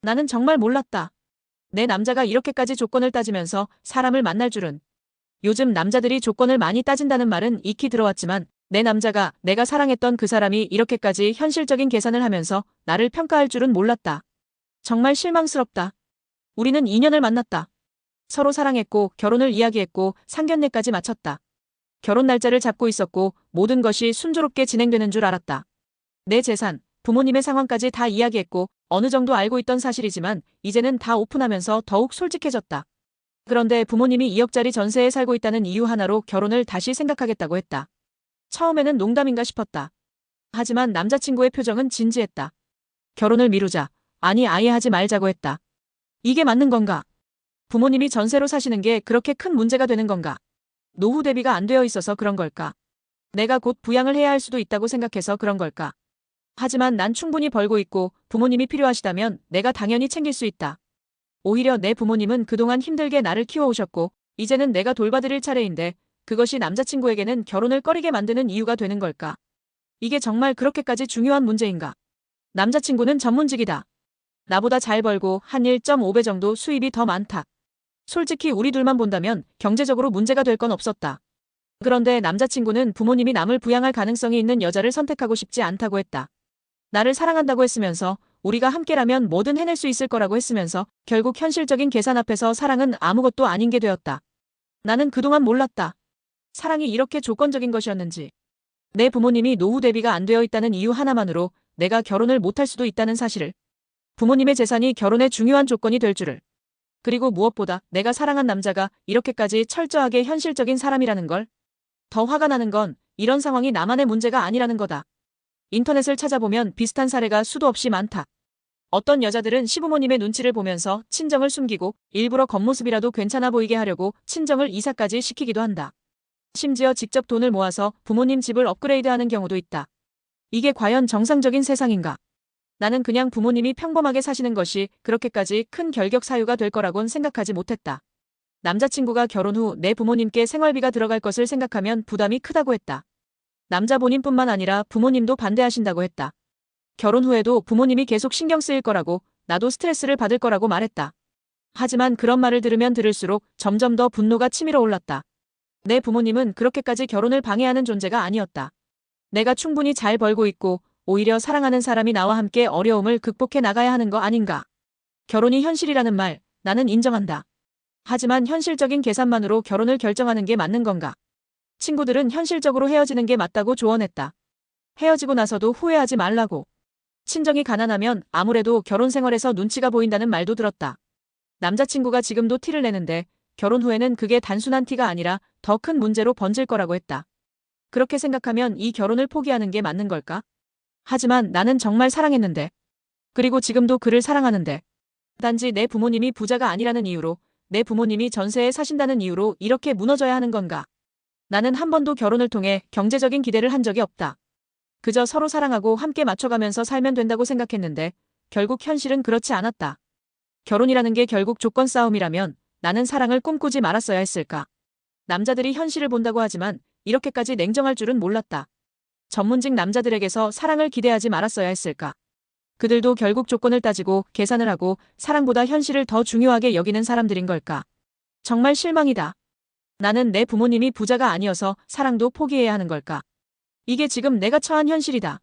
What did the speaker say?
나는 정말 몰랐다. 내 남자가 이렇게까지 조건을 따지면서 사람을 만날 줄은. 요즘 남자들이 조건을 많이 따진다는 말은 익히 들어왔지만 내 남자가 내가 사랑했던 그 사람이 이렇게까지 현실적인 계산을 하면서 나를 평가할 줄은 몰랐다. 정말 실망스럽다. 우리는 2년을 만났다. 서로 사랑했고 결혼을 이야기했고 상견례까지 마쳤다. 결혼 날짜를 잡고 있었고 모든 것이 순조롭게 진행되는 줄 알았다. 내 재산, 부모님의 상황까지 다 이야기했고 어느 정도 알고 있던 사실이지만 이제는 다 오픈하면서 더욱 솔직해졌다. 그런데 부모님이 2억짜리 전세에 살고 있다는 이유 하나로 결혼을 다시 생각하겠다고 했다. 처음에는 농담인가 싶었다. 하지만 남자친구의 표정은 진지했다. 결혼을 미루자. 아니 아예 하지 말자고 했다. 이게 맞는 건가? 부모님이 전세로 사시는 게 그렇게 큰 문제가 되는 건가? 노후 대비가 안 되어 있어서 그런 걸까? 내가 곧 부양을 해야 할 수도 있다고 생각해서 그런 걸까? 하지만 난 충분히 벌고 있고 부모님이 필요하시다면 내가 당연히 챙길 수 있다. 오히려 내 부모님은 그동안 힘들게 나를 키워오셨고 이제는 내가 돌봐드릴 차례인데 그것이 남자친구에게는 결혼을 꺼리게 만드는 이유가 되는 걸까? 이게 정말 그렇게까지 중요한 문제인가? 남자친구는 전문직이다. 나보다 잘 벌고 한 1.5배 정도 수입이 더 많다. 솔직히 우리 둘만 본다면 경제적으로 문제가 될 건 없었다. 그런데 남자친구는 부모님이 남을 부양할 가능성이 있는 여자를 선택하고 싶지 않다고 했다. 나를 사랑한다고 했으면서 우리가 함께라면 뭐든 해낼 수 있을 거라고 했으면서 결국 현실적인 계산 앞에서 사랑은 아무것도 아닌 게 되었다. 나는 그동안 몰랐다. 사랑이 이렇게 조건적인 것이었는지. 내 부모님이 노후 대비가 안 되어 있다는 이유 하나만으로 내가 결혼을 못할 수도 있다는 사실을. 부모님의 재산이 결혼의 중요한 조건이 될 줄을. 그리고 무엇보다 내가 사랑한 남자가 이렇게까지 철저하게 현실적인 사람이라는 걸. 더 화가 나는 건 이런 상황이 나만의 문제가 아니라는 거다. 인터넷을 찾아보면 비슷한 사례가 수도 없이 많다. 어떤 여자들은 시부모님의 눈치를 보면서 친정을 숨기고 일부러 겉모습이라도 괜찮아 보이게 하려고 친정을 이사까지 시키기도 한다. 심지어 직접 돈을 모아서 부모님 집을 업그레이드하는 경우도 있다. 이게 과연 정상적인 세상인가? 나는 그냥 부모님이 평범하게 사시는 것이 그렇게까지 큰 결격 사유가 될 거라곤 생각하지 못했다. 남자친구가 결혼 후 내 부모님께 생활비가 들어갈 것을 생각하면 부담이 크다고 했다. 남자 본인뿐만 아니라 부모님도 반대하신다고 했다. 결혼 후에도 부모님이 계속 신경 쓰일 거라고 나도 스트레스를 받을 거라고 말했다. 하지만 그런 말을 들으면 들을수록 점점 더 분노가 치밀어 올랐다. 내 부모님은 그렇게까지 결혼을 방해하는 존재가 아니었다. 내가 충분히 잘 벌고 있고 오히려 사랑하는 사람이 나와 함께 어려움을 극복해 나가야 하는 거 아닌가. 결혼이 현실이라는 말 나는 인정한다. 하지만 현실적인 계산만으로 결혼을 결정하는 게 맞는 건가? 친구들은 현실적으로 헤어지는 게 맞다고 조언했다. 헤어지고 나서도 후회하지 말라고. 친정이 가난하면 아무래도 결혼 생활에서 눈치가 보인다는 말도 들었다. 남자친구가 지금도 티를 내는데 결혼 후에는 그게 단순한 티가 아니라 더 큰 문제로 번질 거라고 했다. 그렇게 생각하면 이 결혼을 포기하는 게 맞는 걸까? 하지만 나는 정말 사랑했는데. 그리고 지금도 그를 사랑하는데. 단지 내 부모님이 부자가 아니라는 이유로 내 부모님이 전세에 사신다는 이유로 이렇게 무너져야 하는 건가? 나는 한 번도 결혼을 통해 경제적인 기대를 한 적이 없다. 그저 서로 사랑하고 함께 맞춰가면서 살면 된다고 생각했는데 결국 현실은 그렇지 않았다. 결혼이라는 게 결국 조건 싸움이라면 나는 사랑을 꿈꾸지 말았어야 했을까? 남자들이 현실을 본다고 하지만 이렇게까지 냉정할 줄은 몰랐다. 전문직 남자들에게서 사랑을 기대하지 말았어야 했을까? 그들도 결국 조건을 따지고 계산을 하고 사랑보다 현실을 더 중요하게 여기는 사람들인 걸까? 정말 실망이다. 나는 내 부모님이 부자가 아니어서 사랑도 포기해야 하는 걸까? 이게 지금 내가 처한 현실이다.